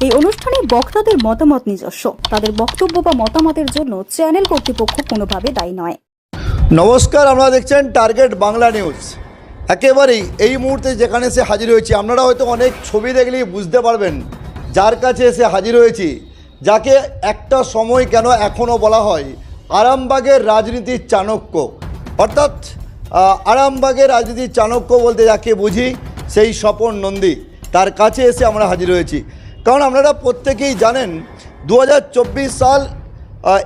এই অনুষ্ঠানে বক্তাদের মতামত নিজস্ব, তাদের বক্তব্য বা মতামতের জন্য চ্যানেল কর্তৃপক্ষ কোনোভাবে দায়ী নয়। নমস্কার, আপনারা দেখছেন টার্গেট বাংলা নিউজ। একেবারেই এই মুহূর্তে যেখানে এসে হাজির হয়েছি, আপনারা হয়তো অনেক ছবি দেখলেই বুঝতে পারবেন যার কাছে এসে হাজির হয়েছি, যাকে একটা সময় কেন এখনও বলা হয় আরামবাগের রাজনীতির চাণক্য। অর্থাৎ আরামবাগের রাজনীতির চাণক্য বলতে যাকে বুঝি সেই স্বপন নন্দী, তার কাছে এসে আমরা হাজির হয়েছি। কারণ আপনারা প্রত্যেকেই জানেন 2024 সাল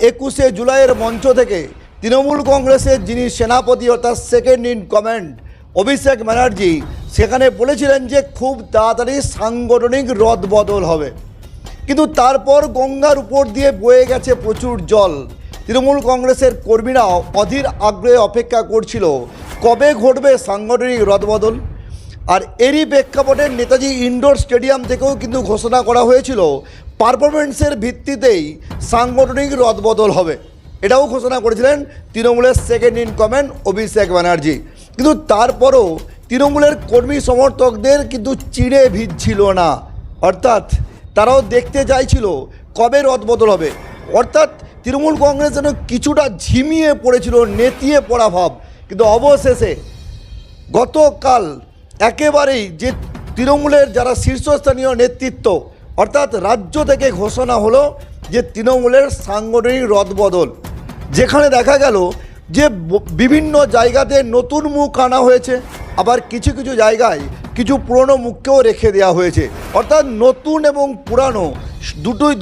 21শে জুলাইয়ের মঞ্চ থেকে তৃণমূল কংগ্রেসের যিনি সেনাপতি অর্থাৎ second in command Abhishek Banerjee সেখানে বলেছিলেন যে খুব তাড়াতাড়ি সাংগঠনিক রদবদল হবে। কিন্তু তারপর গঙ্গার উপর দিয়ে বয়ে গেছে প্রচুর জল। তৃণমূল কংগ্রেসের কর্মীরা অধীর আগ্রহে অপেক্ষা করছিল কবে ঘটবে সাংগঠনিক রদবদল। আর এরই প্রেক্ষাপটে নেতাজি ইনডোর স্টেডিয়াম থেকেও কিন্তু ঘোষণা করা হয়েছিল পারফরমেন্সের ভিত্তিতেই সাংগঠনিক রদবদল হবে। এটাও ঘোষণা করেছিলেন তৃণমূলের second in command Abhishek Banerjee. কিন্তু তারপরও তৃণমূলের কর্মী সমর্থকদের কিন্তু চিড়ে ভিজছিল না, অর্থাৎ তারাও দেখতে চাইছিল কবে রদবদল হবে। অর্থাৎ তৃণমূল কংগ্রেস যেন কিছুটা ঝিমিয়ে পড়েছিল, নেতিয়ে পড়া ভাব। কিন্তু অবশেষে গতকাল একেবারেই যে তৃণমূলের যারা শীর্ষস্থানীয় নেতৃত্ব অর্থাৎ রাজ্য থেকে ঘোষণা হলো যে তৃণমূলের সাংগঠনিক রদবদল, যেখানে দেখা গেল যে বিভিন্ন জায়গাতে নতুন মুখ আনা হয়েছে, আবার কিছু কিছু জায়গায় কিছু পুরনো মুখকেও রেখে দেওয়া হয়েছে। অর্থাৎ নতুন এবং পুরানো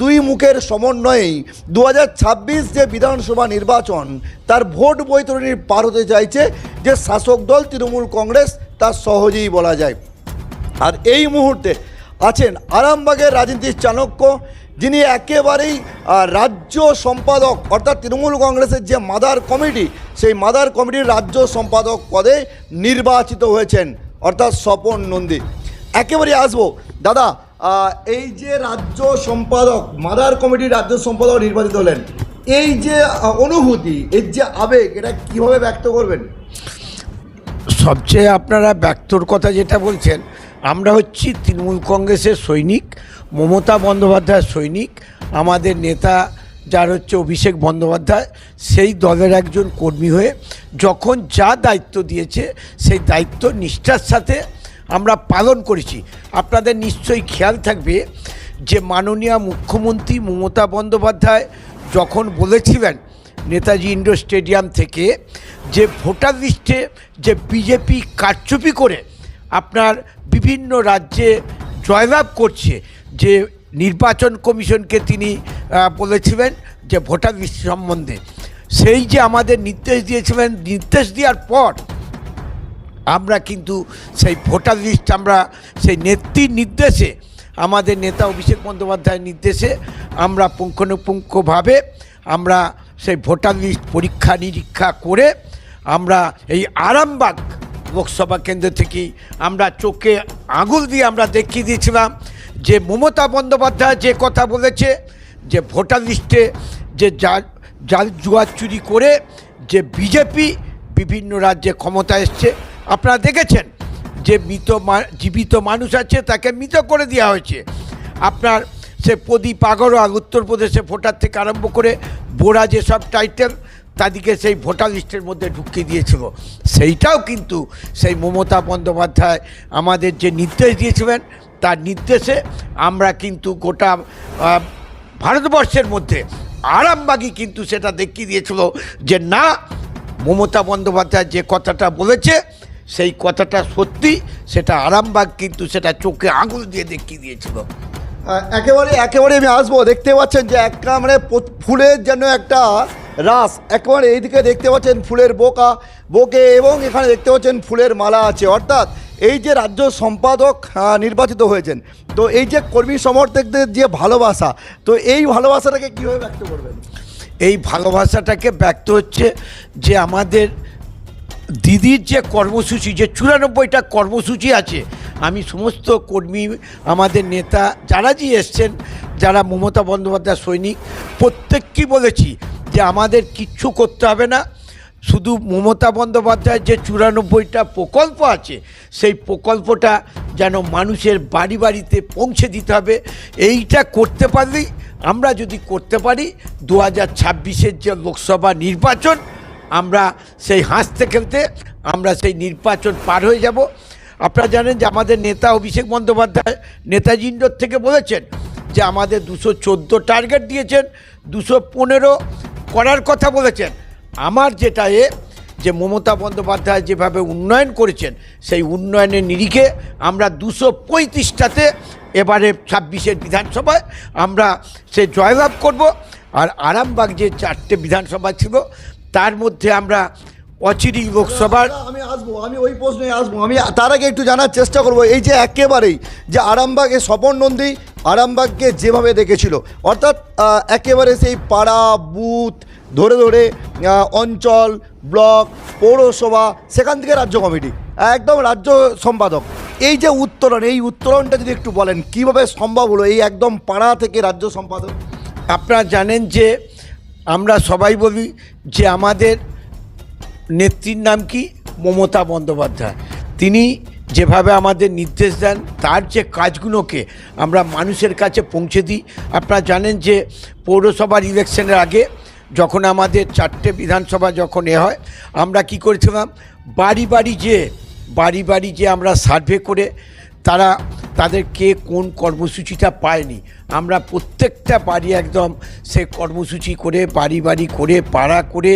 দুই মুখের সমন্বয়েই 2026 যে বিধানসভা নির্বাচন তার ভোট বৈতরণী পার হতে চাইছে যে শাসক দল তৃণমূল কংগ্রেস, তা সহজেই বলা যায়। আর এই মুহূর্তে আছেন আরামবাগের রাজনীতির চাণক্য, যিনি একেবারেই রাজ্য সম্পাদক অর্থাৎ তৃণমূল কংগ্রেসের যে মাদার কমিটি, সেই মাদার কমিটির রাজ্য সম্পাদক পদে নির্বাচিত হয়েছেন, অর্থাৎ স্বপন নন্দী। একেবারেই আসবো দাদা, এই যে রাজ্য সম্পাদক মাদার কমিটির রাজ্য সম্পাদক নির্বাচিত হলেন, এই যে অনুভূতি, এর যে আবেগ, এটা কিভাবে ব্যক্ত করবেন? সবচেয়ে আপনারা ব্যক্তর কথা যেটা বলছেন, আমরা হচ্ছি তৃণমূল কংগ্রেসের সৈনিক, মমতা বন্দ্যোপাধ্যায়ের সৈনিক। আমাদের নেতা যার হচ্ছে অভিষেক বন্দ্যোপাধ্যায়, সেই দলের একজন কর্মী হয়ে যখন যা দায়িত্ব দিয়েছে সেই দায়িত্ব নিষ্ঠার সাথে আমরা পালন করেছি। আপনাদের নিশ্চয়ই খেয়াল থাকবে যে মাননীয় মুখ্যমন্ত্রী মমতা বন্দ্যোপাধ্যায় যখন বলেছিলেন নেতাজি ইন্ডোর স্টেডিয়াম থেকে যে ভোটার লিস্টে যে বিজেপি কারচুপি করে আপনার বিভিন্ন রাজ্যে জয়লাভ করছে, যে নির্বাচন কমিশনকে তিনি বলেছিলেন যে ভোটার লিস্ট সম্বন্ধে সেই যে আমাদের নির্দেশ দিয়েছিলেন, নির্দেশ দেওয়ার পর আমরা কিন্তু সেই ভোটার লিস্ট আমরা সেই নেত্রীর নির্দেশে, আমাদের নেতা অভিষেক বন্দ্যোপাধ্যায়ের নির্দেশে আমরা পুঙ্খানুপুঙ্খভাবে আমরা সেই ভোটার লিস্ট পরীক্ষা নিরীক্ষা করে আমরা এই আরামবাগ লোকসভা কেন্দ্র থেকেই আমরা চোখে আঙুল দিয়ে আমরা দেখিয়ে দিয়েছিলাম যে মমতা বন্দ্যোপাধ্যায় যে কথা বলেছে যে ভোটার লিস্টে যে জাল জুয়া চুরি করে যে বিজেপি বিভিন্ন রাজ্যে ক্ষমতা এসছে। আপনারা দেখেছেন যে জীবিত মানুষ আছে তাকে মৃত করে দেওয়া হয়েছে। আপনার সে প্রদীপ আগরওয়াল উত্তরপ্রদেশে ভোটার থেকে আরম্ভ করে বোরা যেসব টাইটেল তাদেরকে সেই ভোটার লিস্টের মধ্যে ঢুকিয়ে দিয়েছিল, সেইটাও কিন্তু সেই মমতা বন্দ্যোপাধ্যায় আমাদের যে নির্দেশ দিয়েছিলেন তার নির্দেশে আমরা কিন্তু গোটা ভারতবর্ষের মধ্যে আরামবাগই কিন্তু সেটা দেখিয়ে দিয়েছিল যে না, মমতা বন্দ্যোপাধ্যায় যে কথাটা বলেছে সেই কথাটা সত্যি, সেটা আরামবাগ কিন্তু সেটা চোখে আঙুল দিয়ে দেখিয়ে দিয়েছিল। একেবারে আমি আসবো। দেখতে পাচ্ছেন যে একটা মানে ফুলের যেন একটা রাস, একেবারে এইদিকে দেখতে পাচ্ছেন ফুলের বোকে এবং এখানে দেখতে পাচ্ছেন ফুলের মালা আছে। অর্থাৎ এই যে রাজ্য সম্পাদক নির্বাচিত হয়েছেন, তো এই যে কর্মী সমর্থকদের যে ভালোবাসা, তো এই ভালোবাসাটাকে কীভাবে ব্যক্ত করবেন? এই ভালোবাসাটাকে ব্যক্ত হচ্ছে যে আমাদের দিদির যে কর্মসূচি, যে 94টা কর্মসূচি আছে, আমি সমস্ত কর্মী, আমাদের নেতা যারা যে এসছেন, যারা মমতা বন্দ্যোপাধ্যায় সৈনিক, প্রত্যেককেই বলেছি যে আমাদের কিচ্ছু করতে হবে না, শুধু মমতা বন্দ্যোপাধ্যায়ের যে 94টা প্রকল্প আছে সেই প্রকল্পটা যেন মানুষের বাড়ি বাড়িতে পৌঁছে দিতে হবে। এইটা করতে পারলেই, আমরা যদি করতে পারি, 2026-এর যে লোকসভা নির্বাচন, আমরা সেই হাসতে খেলতে আমরা সেই নির্বাচন পার হয়ে যাব। আপনারা জানেন যে আমাদের নেতা অভিষেক বন্দ্যোপাধ্যায় নেতাজি ইন্ডোর থেকে বলেছেন যে আমাদের 214 টার্গেট দিয়েছেন, 215 করার কথা বলেছেন। আমার যেটা যে মমতা বন্দ্যোপাধ্যায় যেভাবে উন্নয়ন করেছেন সেই উন্নয়নের নিরিখে আমরা 235টাতে এবারে 26-এর বিধানসভায় আমরা সে জয়লাভ করব। আর আরামবাগ যে 4টে বিধানসভা ছিল তার মধ্যে আমরা অচিরেই লোকসভার আমি আসবো, আমি ওই প্রশ্নে আসবো। আমি তার আগে একটু জানার চেষ্টা করব, এই যে একেবারেই যে আরামবাগে স্বপন নন্দী আরামবাগকে যেভাবে দেখেছিল, অর্থাৎ একেবারে সেই পাড়া বুথ ধরে ধরে অঞ্চল, ব্লক, পৌরসভা, সেখান থেকে রাজ্য কমিটি, একদম রাজ্য সম্পাদক, এই যে উত্তরণ, এই উত্তরণটা যদি একটু বলেন কিভাবে সম্ভব হলো এই একদম পাড়া থেকে রাজ্য সম্পাদক? আপনারা জানেন যে আমরা সবাই বলি যে আমাদের নেত্রীর নাম কি? মমতা বন্দ্যোপাধ্যায়। তিনি যেভাবে আমাদের নির্দেশ দেন, তার যে কাজগুলোকে আমরা মানুষের কাছে পৌঁছে দিই। আপনারা জানেন যে পৌরসভার ইলেকশনের আগে যখন আমাদের 4টে বিধানসভা যখন হয়, আমরা কি করেছিলাম, বাড়ি বাড়ি যে আমরা সার্ভে করে তাদেরকে কোন কর্মসূচিটা পায়নি, আমরা প্রত্যেকটা বাড়ি একদম সে কর্মসূচি করে বাড়ি করে পাড়া করে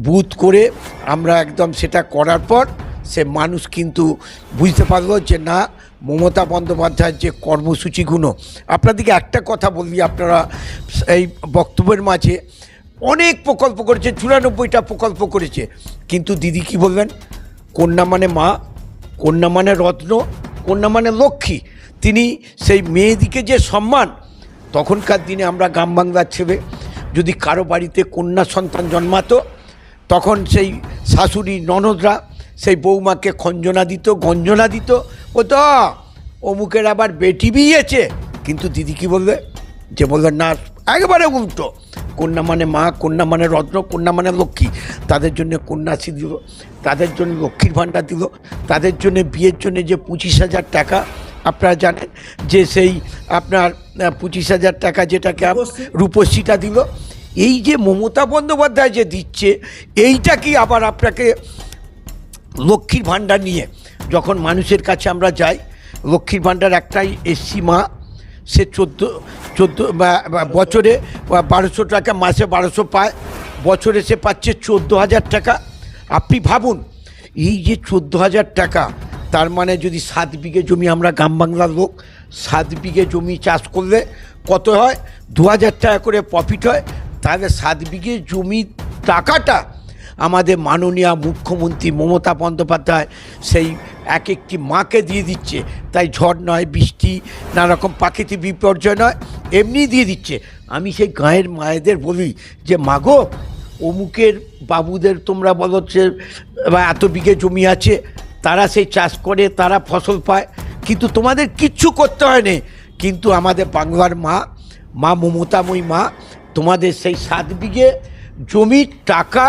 বুথ করে আমরা একদম সেটা করার পর সে মানুষ কিন্তু বুঝতে পারলো যে না, মমতা বন্দ্যোপাধ্যায়ের যে কর্মসূচিগুলো। আপনাদেরকে একটা কথা বলি, আপনারা এই বক্তব্যের মাঝে অনেক প্রকল্প করেছে, 94টা প্রকল্প করেছে, কিন্তু দিদি কি বললেন? কন্যা মানে মা, কন্যা মানে রত্ন, কন্যা মানে লক্ষ্মী। তিনি সেই মেয়েদিকে যে সম্মান, তখনকার দিনে আমরা গ্রাম বাংলার ছেলে যদি কারো বাড়িতে কন্যা সন্তান জন্মাতো, তখন সেই শাশুড়ি ননদরা সেই বৌমাকে খঞ্জনা দিত, গঞ্জনা দিত, ও তো অমুকের আবার বেটি বিয়েছে। কিন্তু দিদি কি বলবে? যে বললেন না, একেবারে উল্টো, কন্যা মানে মা, কন্যা মানে রত্ন, কন্যা মানে লক্ষ্মী। তাদের জন্য কন্যাশ্রী দিল, তাদের জন্য লক্ষ্মীর ভাণ্ডার দিল, তাদের জন্য বিয়ের জন্য যে 25,000 টাকা, আপনারা জানেন যে সেই আপনার 25,000 টাকা যেটাকে রূপশ্রীটা দিল। এই যে মমতা বন্দ্যোপাধ্যায় যে দিচ্ছে, এইটা কি আবার আপনাকে লক্ষ্মীর ভাণ্ডার নিয়ে যখন মানুষের কাছে আমরা যাই, লক্ষ্মীর ভাণ্ডার একটাই এসসি মা, সে 14 বছরে 1200 টাকা, মাসে 1200 পায়, বছরে সে পাচ্ছে 14,000 টাকা। আপনি ভাবুন, এই যে 14,000 টাকা, তার মানে যদি 7 বিঘে জমি, আমরা গ্রাম বাংলার লোক, 7 বিঘে জমি চাষ করলে কত হয়? 2,000 টাকা করে প্রফিট হয়। তাহলে 7 বিঘে জমির টাকাটা আমাদের মাননীয় মুখ্যমন্ত্রী মমতা বন্দ্যোপাধ্যায় সেই এক একটি মাকে দিয়ে দিচ্ছে। তাই ঝড় নয়, বৃষ্টি, নানারকম প্রাকৃতিক বিপর্যয় নয়, এমনি দিয়ে দিচ্ছে। আমি সেই গাঁয়ের মায়েদের বলি যে মাগো, অমুকের বাবুদের তোমরা বলো যে এত বিঘে জমি আছে, তারা সেই চাষ করে, তারা ফসল পায়, কিন্তু তোমাদের কিচ্ছু করতে হয় না। কিন্তু আমাদের বাংলার মা মমতাময়ী মা, তোমাদের সেই 7 বিঘে জমির টাকা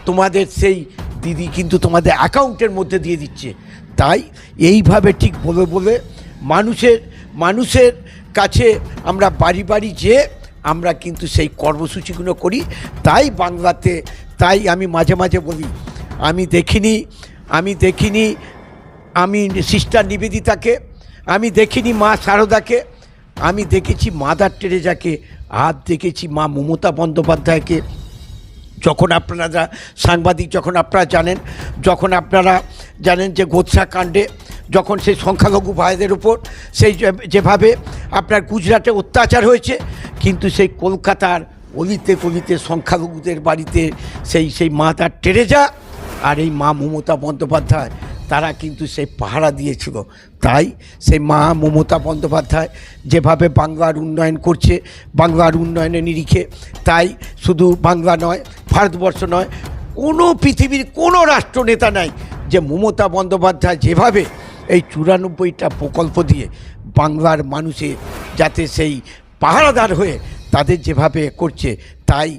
তোমাদের সেই দিদি কিন্তু তোমাদের অ্যাকাউন্টের মধ্যে দিয়ে দিচ্ছে। তাই এইভাবে ঠিক বলে মানুষের কাছে আমরা বাড়ি যেয়ে আমরা কিন্তু সেই কর্মসূচিগুলো করি। তাই বাংলাতে, তাই আমি মাঝে মাঝে বলি, আমি দেখিনি আমি সিস্টার নিবেদিতাকে, আমি দেখিনি মা শারদাকে, আমি দেখেছি মাদার টেরেজাকে, আর দেখেছি মা মমতা বন্দ্যোপাধ্যায়কে। যখন আপনারা সাংবাদিক, যখন আপনারা জানেন যে গোৎসা কাণ্ডে যখন সেই সংখ্যালঘু ভাইদের উপর সেই যেভাবে আপনার গুজরাটে অত্যাচার হয়েছে, কিন্তু সেই কলকাতার অলিতে গলিতে সংখ্যালঘুদের বাড়িতে সেই মাদার টেরেজা আর এই মা মমতা বন্দ্যোপাধ্যায় তারা কিন্তু সেই পাহারা দিয়েছিল। তাই সেই মা মমতা বন্দ্যোপাধ্যায় যেভাবে বাংলার উন্নয়ন করছে, বাংলার উন্নয়নের নিরিখে, তাই শুধু বাংলা নয়, ভারতবর্ষ নয়, কোনো পৃথিবীর কোনো রাষ্ট্রনেতা নাই যে মমতা বন্দ্যোপাধ্যায় যেভাবে এই 94টা প্রকল্প দিয়ে বাংলার মানুষের যাতে সেই পাহারাদার হয়ে তাদের যেভাবে করছে। তাই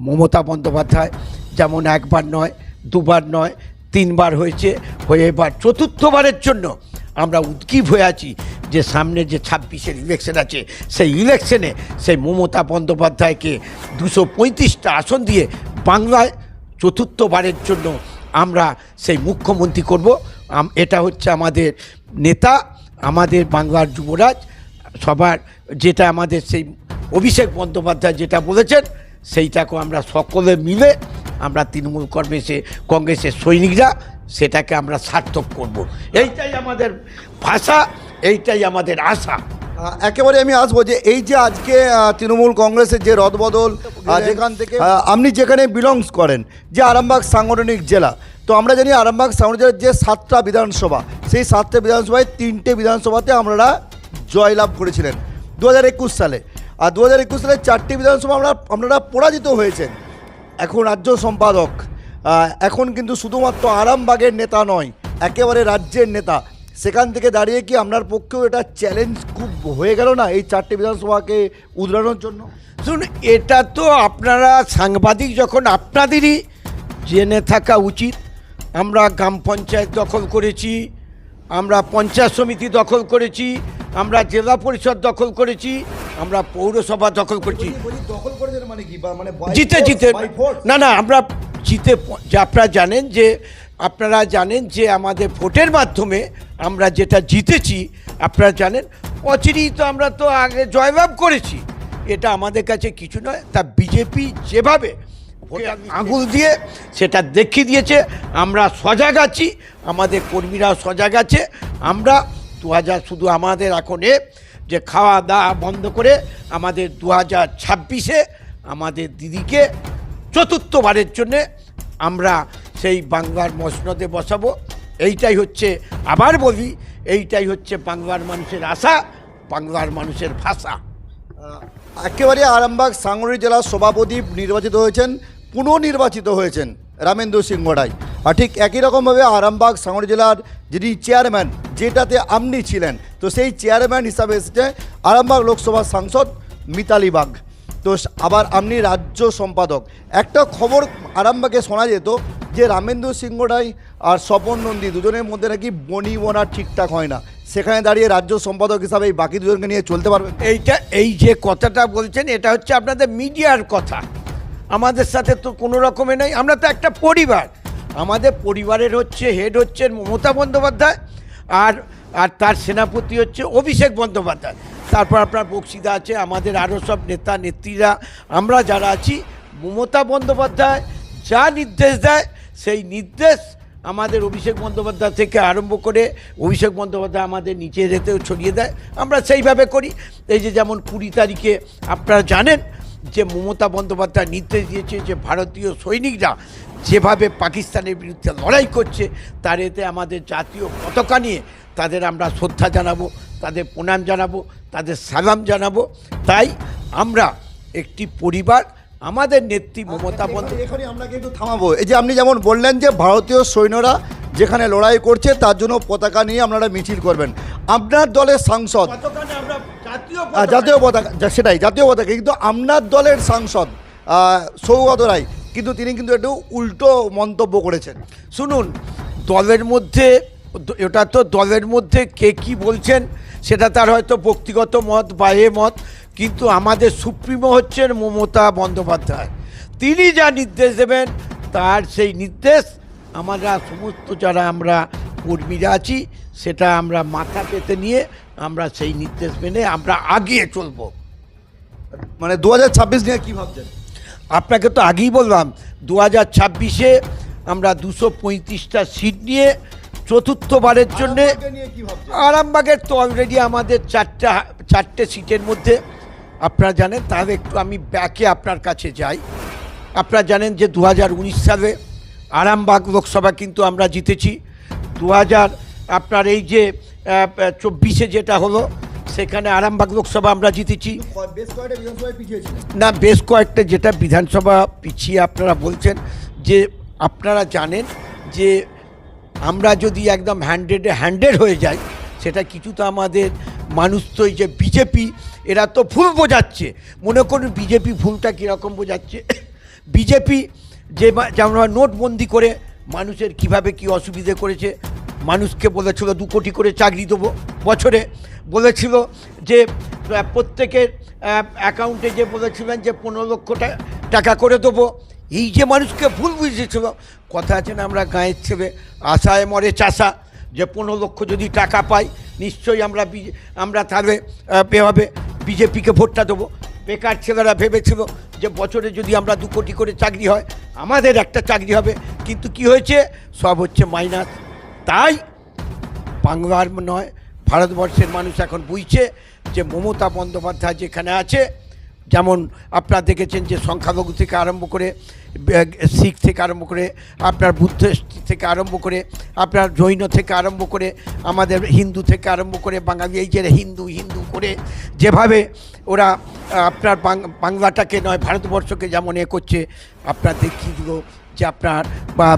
মমতা বন্দ্যোপাধ্যায় যেমন একবার নয় দুবার নয়, তিনবার হয়েছে, হয়ে এবার চতুর্থবারের জন্য আমরা উদ্গ্রীব হয়ে আছি যে সামনে যে 26-এর ইলেকশন আছে, সেই ইলেকশনে সেই মমতা বন্দ্যোপাধ্যায়কে 235টা আসন দিয়ে বাংলায় চতুর্থবারের জন্য আমরা সেই মুখ্যমন্ত্রী করব। এটা হচ্ছে আমাদের নেতা, আমাদের বাংলার যুবরাজ, সবার যেটা আমাদের সেই অভিষেক বন্দ্যোপাধ্যায় যেটা বলেছেন, সেইটাকে আমরা সকলে মিলে আমরা তৃণমূল কংগ্রেসের সৈনিকরা সেটাকে আমরা সার্থক করব। এইটাই আমাদের ভাষা, এইটাই আমাদের আশা। একেবারে আমি আসবো যে এই যে আজকে তৃণমূল কংগ্রেসের যে রদবদল, যেখান থেকে আপনি যেখানে বিলংস করেন, যে আরামবাগ সাংগঠনিক জেলা, তো আমরা জানি আরামবাগ সাংগঠনিক জেলার যে 7টা বিধানসভা, সেই 7টে বিধানসভায় 3টে বিধানসভাতে আপনারা জয়লাভ করেছিলেন 2021 সালে, আর 2021 সালে 4টি বিধানসভা আপনারা পরাজিত হয়েছেন। এখন রাজ্য সম্পাদক, এখন কিন্তু শুধুমাত্র আরামবাগের নেতা নয়, একেবারে রাজ্যের নেতা। সেখান থেকে দাঁড়িয়ে কি আপনার পক্ষেও এটা চ্যালেঞ্জ খুব হয়ে গেল না এই 4টে বিধানসভাকে উদ্রানোর জন্য? শুনুন, এটা তো আপনারা সাংবাদিক যখন আপনাদেরই জেনে থাকা উচিত। আমরা গ্রাম পঞ্চায়েত দখল করেছি, আমরা পঞ্চায়েত সমিতি দখল করেছি, আমরা জেলা পরিষদ দখল করেছি, আমরা পৌরসভা দখল করেছি। দখল করেছেন মানে কি? মানে জিতে না আমরা জিতে, আপনারা জানেন যে আমাদের ভোটের মাধ্যমে আমরা যেটা জিতেছি, আপনারা জানেন। অচিরেই তো আমরা তো আগে জয়লাভ করেছি, এটা আমাদের কাছে কিছু নয়। তা বিজেপি যেভাবে আঙুল দিয়ে সেটা দেখিয়ে দিয়েছে, আমরা সজাগ আছি, আমাদের কর্মীরাও সজাগ আছে। আমরা 2000 শুধু আমাদের এখন যে খাওয়া দাওয়া বন্ধ করে আমাদের 2026-এ আমাদের দিদিকে চতুর্থবারের জন্যে আমরা সেই বাংলার মসনদে বসাবো। এইটাই হচ্ছে, আবার বলি, এইটাই হচ্ছে বাংলার মানুষের আশা, বাংলার মানুষের ভাষা। একেবারে আরামবাগ সাংগঠনিক জেলার সভাপতি নির্বাচিত হয়েছেন, পুনর্নির্বাচিত হয়েছেন রামেন্দ্র সিংহ রায়। আর ঠিক একই রকমভাবে আরামবাগ সাংগঠনিক জেলার যিনি চেয়ারম্যান, যেটাতে আপনি ছিলেন, তো সেই চেয়ারম্যান হিসাবে এসেছে আরামবাগ লোকসভার সাংসদ মিতালি বাগ। তো আবার আপনি রাজ্য সম্পাদক। একটা খবর আরামবাগে শোনা যেত যে রামেন্দ্র সিংহ রায় আর স্বপন নন্দী দুজনের মধ্যে নাকি বনিবনা ঠিকঠাক হয় না, সেখানে দাঁড়িয়ে রাজ্য সম্পাদক হিসাবে এই বাকি দুজনকে নিয়ে চলতে পারবেন? এই যে কথাটা বলছেন, এটা হচ্ছে আপনাদের মিডিয়ার কথা, আমাদের সাথে তো কোনো রকমে নেই। আমরা তো একটা পরিবার, আমাদের পরিবারের হেড হচ্ছে মমতা বন্দ্যোপাধ্যায়, আর তার সেনাপতি হচ্ছে অভিষেক বন্দ্যোপাধ্যায়। তারপর আপনার বক্সিদা আছে, আমাদের আরও সব নেতা নেত্রীরা, আমরা যারা আছি। মমতা বন্দ্যোপাধ্যায় যা নির্দেশ দেয়, সেই নির্দেশ আমাদের অভিষেক বন্দ্যোপাধ্যায় থেকে আরম্ভ করে অভিষেক বন্দ্যোপাধ্যায় আমাদের নিচে যেতেও ছড়িয়ে দেয়, আমরা সেইভাবে করি। এই যে যেমন 20 তারিখে আপনারা জানেন যে মমতা বন্দ্যোপাধ্যায় নির্দেশ দিয়েছে যে ভারতীয় সৈনিকরা যেভাবে পাকিস্তানের বিরুদ্ধে লড়াই করছে, তার এতে আমাদের জাতীয় পতাকা নিয়ে তাদের আমরা শ্রদ্ধা জানাবো, তাদের প্রণাম জানাবো, তাদের সালাম জানাবো। তাই আমরা একটি পরিবার, আমাদের নেত্রী মমতা বন্দ্যোপাধ্যায়। এখানে আপনাকে একটু থামাবো। এই যে আপনি যেমন বললেন যে ভারতীয় সৈন্যরা যেখানে লড়াই করছে তার জন্য পতাকা নিয়ে আপনারা মিছিল করবেন, আপনার দলের সাংসদ জাতীয় পতাকা, সেটাই জাতীয় পতাকা, কিন্তু আপনার দলের সাংসদ সৌগত রায় কিন্তু তিনি কিন্তু একটু উল্টো মন্তব্য করেছেন। শুনুন, দলের মধ্যে, এটা তো দলের মধ্যে কে কি বলছেন সেটা তার হয়তো ব্যক্তিগত মত বা মত, কিন্তু আমাদের সুপ্রিমো হচ্ছেন মমতা বন্দ্যোপাধ্যায়। তিনি যা নির্দেশ দেবেন তার সেই নির্দেশ আমরা সমস্ত যারা আমরা কর্মীরা আছি সেটা আমরা মাথা পেতে নিয়ে আমরা সেই নির্দেশ মেনে আমরা আগিয়ে চলব। মানে 2026 নিয়ে কী ভাবছেন? আপনাকে তো আগেই বললাম 2026-এ আমরা 235টা সিট নিয়ে চতুর্থবারের জন্যে। আরামবাগের তো অলরেডি আমাদের 4টে সিটের মধ্যে আপনারা জানেন। তাহলে একটু আমি ব্যাকে আপনার কাছে যাই। আপনারা জানেন যে 2019 সালে আরামবাগ লোকসভা কিন্তু আমরা জিতেছি। 2000 আপনার এই যে 24-এ যেটা হলো সেখানে আরামবাগ লোকসভা আমরা জিতেছি না, বেশ কয়েকটা যেটা বিধানসভা পিছিয়ে আপনারা বলছেন। যে আপনারা জানেন যে আমরা যদি একদম হ্যান্ডেড হয়ে যাই, সেটা কিছু তো আমাদের মানুষ তো এই যে বিজেপি এরা তো ভুল বোঝাচ্ছে। মনে করুন বিজেপি ভুলটা কীরকম বোঝাচ্ছে। বিজেপি যেমন নোটবন্দি করে মানুষের কিভাবে কি অসুবিধে করেছে। মানুষকে বলেছিল 2 কোটি করে চাকরি দেবো বছরে, বলেছিল যে প্রত্যেকের অ্যাকাউন্টে যে বলেছিলেন যে 15 লক্ষ টাকা করে দেবো। এই যে মানুষকে ভুল বুঝেছিল, কথা আছে না, আমরা গাঁয়ের ছেলে আশায় মরে চাষা, যে 15 লক্ষ যদি টাকা পাই নিশ্চয়ই আমরা তাহলে এভাবে বিজেপিকে ভোটটা দেবো। বেকার ছেলেরা ভেবেছিল যে বছরে যদি আমরা 2 কোটি করে চাকরি হয় আমাদের একটা চাকরি হবে, কিন্তু কি হয়েছে, সব হচ্ছে মাইনাস। তাই বাংলার নয় ভারতবর্ষের মানুষ এখন বুঝছে যে মমতা বন্দ্যোপাধ্যায় যেখানে আছে, যেমন আপনারা দেখেছেন যে সংখ্যালঘু থেকে আরম্ভ করে শিখ থেকে আরম্ভ করে আপনার বুদ্ধিস্ট থেকে আরম্ভ করে আপনার জৈন থেকে আরম্ভ করে আমাদের হিন্দু থেকে আরম্ভ করে বাঙালি, এই যে হিন্দু হিন্দু করে যেভাবে ওরা আপনার বাংলাটাকে নয় ভারতবর্ষকে যেমন করছে, আপনার দেখিয়ে দিল যে আপনার বা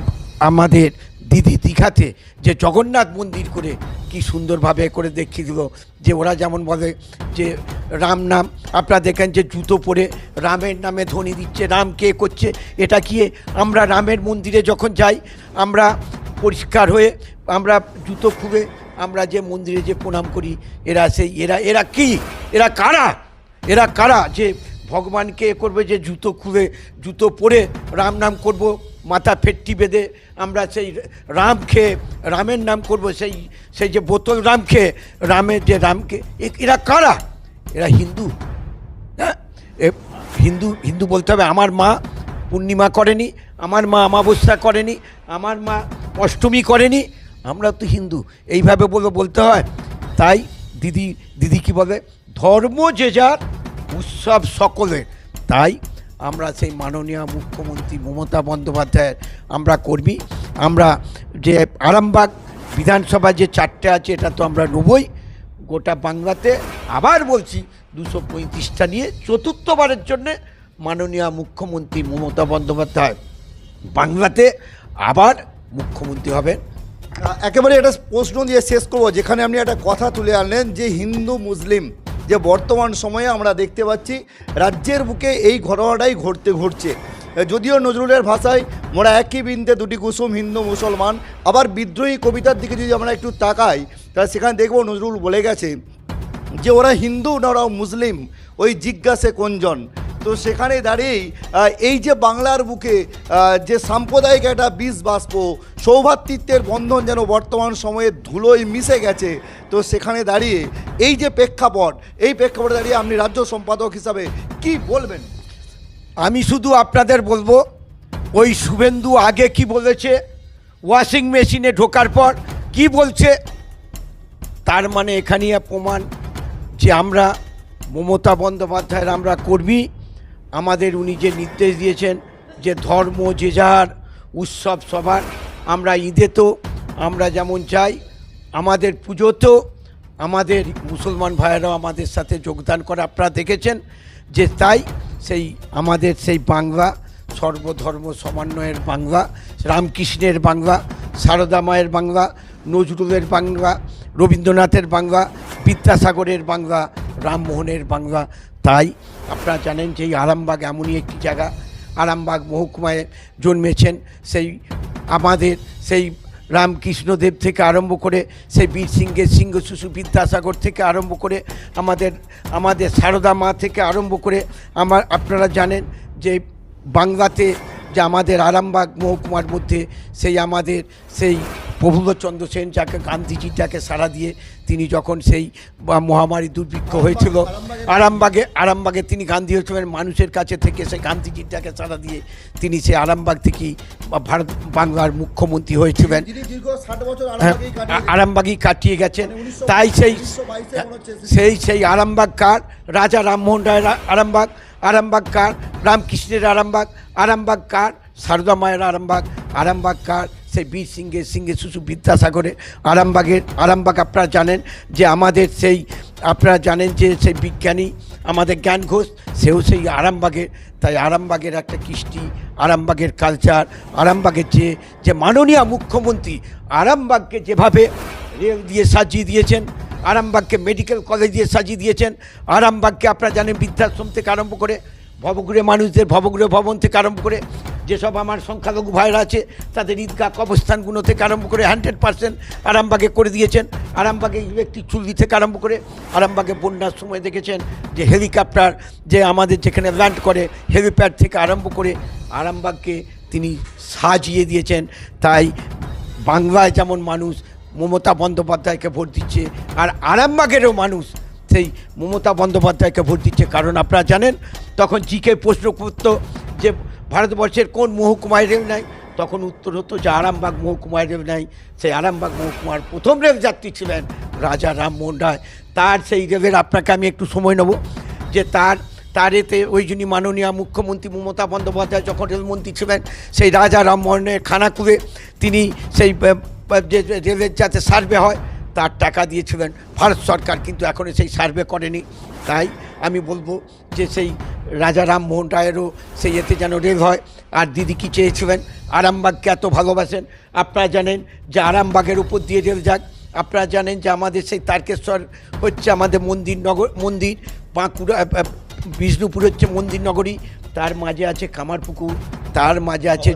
আমাদের দিদি দীঘাতে যে জগন্নাথ মন্দির করে কি সুন্দরভাবে করে দেখিয়ে দিল যে ওরা যেমন বলে যে রাম নাম, আপনারা দেখেন যে জুতো পরে রামের নামে ধ্বনি দিচ্ছে, রাম কে করছে। এটা কি আমরা রামের মন্দিরে যখন যাই আমরা পরিষ্কার হয়ে আমরা জুতো খুলে আমরা যে মন্দিরে যে প্রণাম করি, এরা সেই এরা কি, এরা কারা যে ভগবানকে করবে যে জুতো খুলে জুতো পরে রাম নাম করব, মাথা ফেটটি বেঁধে আমরা সেই রাম খেয়ে রামের নাম করব, সেই যে বোতল রাম খেয়ে রামের যে রামকে, এরা কারা? এরা হিন্দু। হ্যাঁ, হিন্দু বলতে হবে আমার মা পূর্ণিমা করেনি, আমার মা অমাবস্যা করেনি, আমার মা অষ্টমী করেনি, আমরা তো হিন্দু, এইভাবে বলতে হয়। তাই দিদি কি বলে, ধর্ম যে যার উৎসব সকলের। তাই আমরা সেই মাননীয় মুখ্যমন্ত্রী মমতা বন্দ্যোপাধ্যায়ের আমরা কর্মী। আমরা যে আরামবাগ বিধানসভা যে 4টে আছে এটা তো আমরা নেবই। গোটা বাংলাতে আবার বলছি 235টা নিয়ে চতুর্থবারের জন্যে মাননীয় মুখ্যমন্ত্রী মমতা বন্দ্যোপাধ্যায় বাংলাতে আবার মুখ্যমন্ত্রী হবেন। একেবারে একটা প্রশ্ন দিয়ে শেষ করবো, যেখানে আপনি একটা কথা তুলে আনলেন যে হিন্দু মুসলিম যে বর্তমান সময়ে আমরা দেখতে পাচ্ছি রাজ্যের বুকে এই ঘটনাটাই ঘটছে। যদিও নজরুলের ভাষায় মোরা একই বৃন্তে দুটি কুসুম, হিন্দু মুসলমান। আবার বিদ্রোহী কবিতার দিকে যদি আমরা একটু তাকাই তাহলে সেখানে দেখব নজরুল বলে গেছে যে ওরা হিন্দু না ওরা মুসলিম, ওই জিজ্ঞাসে কোনজন। তো সেখানে দাঁড়িয়েই এই যে বাংলার বুকে যে সাম্প্রদায়িক একটা বীজ বাষ্প, সৌভ্রাতৃত্বের বন্ধন যেন বর্তমান সময়ে ধুলোয় মিশে গেছে। তো সেখানে দাঁড়িয়ে এই যে প্রেক্ষাপটে দাঁড়িয়ে আপনি রাজ্য সম্পাদক হিসাবে কি বলবেন? আমি শুধু আপনাদের বলবো, ওই শুভেন্দু আগে কি বলেছে, ওয়াশিং মেশিনে ঢোকার পর কি বলছে, তার মানে এখানে প্রমাণ যে আমরা মমতা বন্দ্যোপাধ্যায়ের আমরা কর্মী। আমাদের উনি যে নির্দেশ দিয়েছেন যে ধর্ম যে যার উৎসব সবার, আমরা ঈদে তো আমরা যেমন যাই, আমাদের পুজোতেও আমাদের মুসলমান ভাইয়েরাও আমাদের সাথে যোগদান করে আপনারা দেখেছেন। যে তাই সেই আমাদের সেই বাংলা সর্বধর্ম সমন্বয়ের বাংলা, রামকৃষ্ণের বাংলা, সারদা মায়ের বাংলা, নজরুলের বাংলা, রবীন্দ্রনাথের বাংলা, বিদ্যাসাগরের বাংলা, রামমোহনের বাংলা। তাই আপনারা জানেন যে এই আরামবাগ এমনই একটি জায়গা, আরামবাগ মহকুমায় জন্মেছেন সেই আমাদের সেই রামকৃষ্ণদেব থেকে আরম্ভ করে সেই বীর সিংহের সিংহ শিশু বিদ্যাসাগর থেকে আরম্ভ করে আমাদের সারদা মা থেকে আরম্ভ করে আপনারা জানেন যে বাংলাতে যে আমাদের আরামবাগ মহকুমার মধ্যে সেই আমাদের সেই প্রফুল্লচন্দ্র সেন যাকে গান্ধীজিটাকে সাড়া দিয়ে তিনি যখন সেই মহামারী দুর্ভিক্ষ হয়েছিল আরামবাগে তিনি গান্ধী হয়েছিলেন, মানুষের কাছে থেকে সেই গান্ধীজিটাকে সাড়া দিয়ে তিনি সেই আরামবাগ থেকেই ভারত বাংলার মুখ্যমন্ত্রী হয়েছিলেন। আরামবাগই কাটিয়ে গেছেন। তাই সেই আরামবাগ কার, রাজা রামমোহন রায়ের আরামবাগ কার, রামকৃষ্ণের আরামবাগ কার, সারদা মায়ের আরামবাগ কার, সেই বীর সিংহের শিশু বিদ্যাসাগরের আরামবাগ। আপনারা জানেন যে আমাদের সেই আপনারা জানেন যে সেই বিজ্ঞানী আমাদের জ্ঞান ঘোষ, সেও সেই আরামবাগের। তাই আরামবাগের একটা কৃষ্টি, আরামবাগের কালচার, আরামবাগের যে মাননীয় মুখ্যমন্ত্রী আরামবাগকে যেভাবে রেল দিয়ে সাজিয়ে দিয়েছেন, আরামবাগকে মেডিকেল কলেজ দিয়ে সাজিয়ে দিয়েছেন, আরামবাগকে আপনারা জানেন বৃদ্ধাশ্রম থেকে আরম্ভ করে ভবঘুরে মানুষদের ভবঘুরে ভবন থেকে আরম্ভ করে যেসব আমার সংখ্যালঘু ভাইরা আছে তাদের ঈদগাহ কবরস্থানগুলো থেকে আরম্ভ করে 100% আরামবাগে করে দিয়েছেন। আরামবাগে ইলেকট্রিক চুল্লি থেকে আরম্ভ করে আরামবাগে বন্যার সময় দেখেছেন যে হেলিকপ্টার যে আমাদের যেখানে ল্যান্ড করে হেলিপ্যাড থেকে আরম্ভ করে আরামবাগকে তিনি সাজিয়ে দিয়েছেন। তাই বাংলায় যেমন মানুষ মমতা বন্দ্যোপাধ্যায়কে ভোট দিচ্ছে, আর আরামবাগেরও মানুষ সেই মমতা বন্দ্যোপাধ্যায়কে ভোট দিচ্ছে। কারণ আপনারা জানেন তখন জিকে প্রশ্ন করত যে ভারতবর্ষের কোন মহকুমায় রেল নাই, তখন উত্তর হতো যে আরামবাগ মহকুমায় রেল নাই। সেই আরামবাগ মহকুমার প্রথম রেল যাত্রী ছিলেন রাজা রামমোহন রায়। তার সেই রেলের আপনাকে আমি একটু সময় নেব যে তার এতে ওই জন্যই মাননীয় মুখ্যমন্ত্রী মমতা বন্দ্যোপাধ্যায় যখন রেলমন্ত্রী ছিলেন সেই রাজা রামমোহনের খানাকুলে তিনি সেই যে রেলের যাতে সার্ভে হয় তার টাকা দিয়েছিলেন ভারত সরকার, কিন্তু এখনও সেই সার্ভে করেনি। তাই আমি বলবো যে সেই রাজা রামমোহন রায়েরও সেই এতে যেন রেল হয়। আর দিদি কি চেয়েছিলেন, আরামবাগকে এত ভালোবাসেন। আপনারা জানেন যে আরামবাগের উপর দিয়ে রেল যাক। আপনারা জানেন যে আমাদের সেই তারকেশ্বর হচ্ছে আমাদের মন্দির, বাঁকুড়া বিষ্ণুপুর হচ্ছে মন্দির নগরী, তার মাঝে আছে কামারপুকুর, তার মাঝে আছে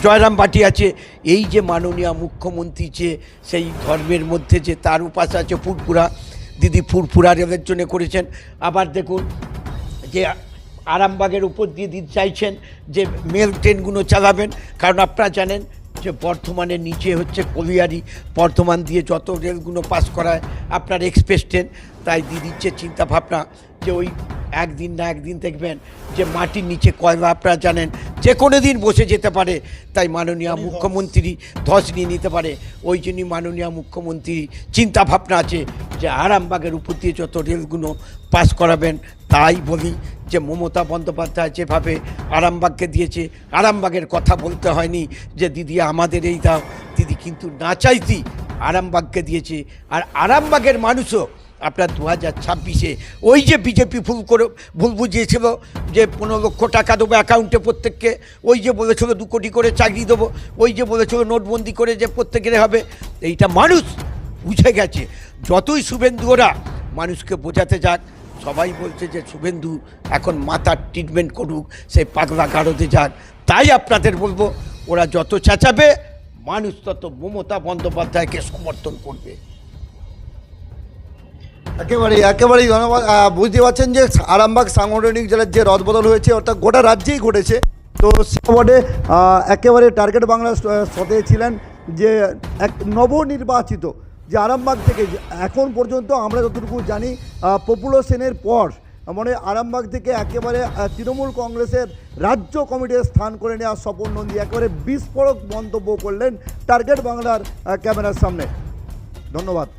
জয়রামবাটি আছে। এই যে মাননীয় মুখ্যমন্ত্রী যে সেই ধর্মের মধ্যে যে তার উপাস আছে ফুরফুরা, দিদি ফুরফুরা রেলের জন্য করেছেন। আবার দেখুন যে আরামবাগের উপর দিয়ে দিতে চাইছেন যে মেল ট্রেনগুলো চালাবেন। কারণ আপনারা জানেন যে বর্ধমানের নিচে হচ্ছে কলিয়ারি, বর্ধমান দিয়ে যত রেলগুলো পাস করায় আপনার এক্সপ্রেস ট্রেন। তাই দিদির যে চিন্তাভাবনা যে ওই একদিন না একদিন দেখবেন যে মাটির নিচে কয়লা আপনারা জানেন যে কোনো দিন বসে যেতে পারে। তাই মাননীয় মুখ্যমন্ত্রী ধস নিয়ে নিতে পারে। ওই জন্যই মাননীয় মুখ্যমন্ত্রী চিন্তাভাবনা আছে যে আরামবাগের উপর দিয়ে যত রেলগুলো পাস করাবেন। তাই বলি যে মমতা বন্দ্যোপাধ্যায় যেভাবে আরামবাগকে দিয়েছে, আরামবাগের কথা বলতে হয়নি যে দিদি আমাদের এই দাও, দিদি কিন্তু না চাইতি আরামবাগকে দিয়েছে। আর আরামবাগের মানুষও আপনার 2026-এ ওই যে বিজেপি ভুল বুঝিয়েছিল যে 15 লক্ষ টাকা দেবো অ্যাকাউন্টে প্রত্যেককে, ওই যে বলেছিল 2 কোটি করে চাকরি দেবো, ওই যে বলেছিল নোটবন্দি করে যে প্রত্যেকের হবে, এইটা মানুষ বুঝে গেছে। যতই শুভেন্দু ওরা মানুষকে বোঝাতে যাক, সবাই বলছে যে শুভেন্দু এখন মাথার ট্রিটমেন্ট করুক, সেই পাগলা গারদে যাক। তাই আপনাদের বলবো ওরা যত চেঁচাবে মানুষ তত মমতা বন্দ্যোপাধ্যায়কে সমর্থন করবে। একেবারেই ধন্যবাদ। বুঝতে পারছেন যে আরামবাগ সাংগঠনিক জেলার যে রদবদল হয়েছে অর্থাৎ গোটা রাজ্যেই ঘটেছে। তো সে ওয়ার্ডে একেবারে টার্গেট বাংলার সাথে ছিলেন যে এক নবনির্বাচিত যে আরামবাগ থেকে এখন পর্যন্ত আমরা যতটুকু জানি পপুলার সেনের পর মানে আরামবাগ থেকে একেবারে তৃণমূল কংগ্রেসের রাজ্য কমিটির স্থান করে নেওয়া স্বপন নন্দী একেবারে বিস্ফোরক মন্তব্য করলেন টার্গেট বাংলার ক্যামেরার সামনে। ধন্যবাদ।